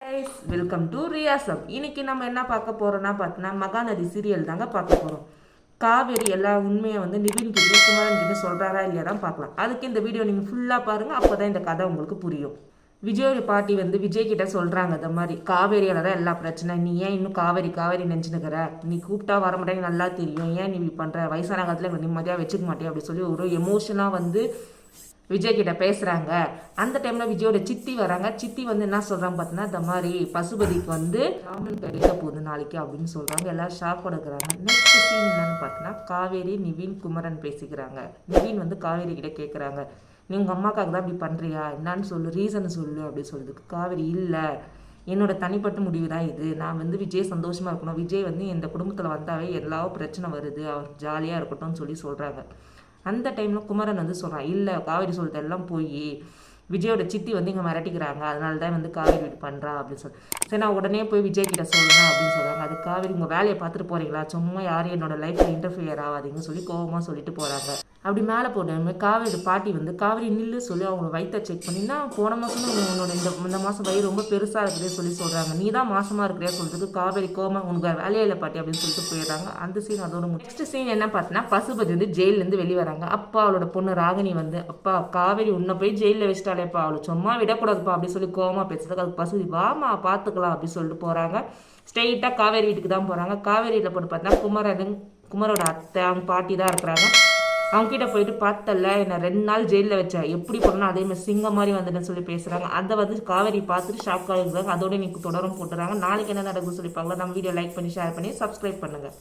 Guys welcome to ரியாசம். இன்னைக்கு நம்ம என்ன பார்க்க போறோம்னா பார்த்தீங்கன்னா மகாநதி சீரியல் தாங்க பார்க்க போறோம். காவேரி எல்லா உண்மையை வந்து நிவின் கிட்ட குமரன் கிட்ட சொல்றாரா இல்லையா தான் பார்க்கலாம். அதுக்கு இந்த வீடியோ நீங்கள் ஃபுல்லாக பாருங்க, அப்போதான் இந்த கதை உங்களுக்கு புரியும். விஜயோட பாட்டி வந்து விஜய் கிட்ட சொல்றாங்க, இந்த மாதிரி காவேரியால தான் எல்லா பிரச்சனை, நீ ஏன் இன்னும் காவேரி காவேரி நினச்சினுக்கிற, நீ கூப்பிட்டா வர மாட்டேங்க நல்லா தெரியும், ஏன் நீ இப்படி பண்ற, வயசான காலத்தில் எங்களை நிம்மதியாக வச்சுக்க மாட்டேன் அப்படி சொல்லி ஒரு எமோஷனாக வந்து விஜய் கிட்ட பேசுறாங்க. அந்த டைம்ல விஜயோட சித்தி வராங்க. சித்தி வந்து என்ன சொல்றாங்க பார்த்தீங்கன்னா, இந்த மாதிரி பசுபதிக்கு வந்து ராமன் கிடைக்க போகுது நாளைக்கு அப்படின்னு சொல்றாங்க. எல்லாரும் ஷாக் கொடுக்குறாங்க. நெக்ஸ்ட் சீன் என்னன்னு பார்த்தீங்கன்னா, காவேரி நிவின் குமரன் பேசிக்கிறாங்க. நிவின் வந்து காவேரி கிட்ட கேட்குறாங்க, நீ உங்கள் அம்மாக்காக தான் இப்படி பண்ணுறியா, என்னான்னு சொல்லு, ரீசன் சொல்லு அப்படின்னு சொல்லுது. காவேரி இல்லை, என்னோட தனிப்பட்ட முடிவு தான் இது, நான் வந்து விஜய் சந்தோஷமாக இருக்கணும், விஜய் வந்து இந்த குடும்பத்தில் வந்தாவே எல்லா பிரச்சனை வருது, அவர் ஜாலியாக இருக்கட்டும்னு சொல்லி சொல்கிறாங்க. அந்த டைமில் குமரன் வந்து சொல்கிறான், இல்லை காவேரி சொல்லிட்டு எல்லாம் போய் விஜயோட சித்தி வந்து இங்கே மிரட்டிக்கிறாங்க, அதனால தான் வந்து காவேரி வீட்டு பண்ணுறா அப்படின்னு சொல்லி. சரி நான் உடனே போய் விஜய் கிட்ட சொல்கிறேன் அப்படின்னு சொல்கிறாங்க. அது காவேரி உங்கள் வேலையை பார்த்துட்டு போகிறீங்களா, சும்மா யாரும் என்னோட லைஃப்பில் இன்டர்ஃபியர் ஆகாதீங்கன்னு சொல்லி கோபமாக சொல்லிட்டு போகிறாங்க. அப்படி மேலே போட்டு காவேரி பாட்டி வந்து காவேரி நில்லு சொல்லி அவங்க வயிற்றை செக் பண்ணினா, போன மாதம் உன்னோட இந்த மாதம் வயிறு ரொம்ப பெருசாக இருக்குதே சொல்லி சொல்கிறாங்க. நீ தான் மாசமாக இருக்கிறியா சொல்றதுக்கு காவேரி கோமா உனக்கு வேலையில பாட்டி அப்படின்னு சொல்லிட்டு போயிடுறாங்க. அந்த சீன் அதோட நெக்ஸ்ட் சீன் என்ன பார்த்தீங்கன்னா, பசுபதி வந்து ஜெயிலேருந்து வெளியே வராங்க. அப்பா அவளோட பொண்ணு ராகினி வந்து, அப்பா காவேரி உன்னை போய் ஜெயிலில் வச்சிட்டாலேப்பா, அவளை சும்மா விடக்கூடாதுப்பா அப்படின்னு சொல்லி கோமா பேசுறதுக்கு அதுக்கு பசுபதி வாமா பார்த்துக்கலாம் அப்படின்னு சொல்லிட்டு போகிறாங்க. ஸ்ட்ரெயிட்டாக காவேரி வீட்டுக்கு தான் போகிறாங்க. காவேரியில் போட்டு பார்த்தீங்கன்னா குமரோட அத்தை அவங்க பாட்டி தான் இருக்கிறாங்க. அவங்க கிட்ட போயிட்டு பார்த்தல என்னை 2 நாள் ஜெயிலில் வச்சா, எப்படி போடணும் அதே மாதிரி சிங்கம் மாதிரி வந்துட்டுன்னு சொல்லி பேசுகிறாங்க. அதை வந்து காவேரி பார்த்துட்டு ஷாக் ஆகிருக்காங்க. அதோட இன்னைக்கு தொடரும் போட்டுறாங்க. நாளைக்கு என்ன நடக்குதுன்னு சொல்லி பார்க்கலாம். நம்ம வீடியோ லைக் பண்ணி ஷேர் பண்ணி சப்ஸ்கிரைப் பண்ணுங்கள்.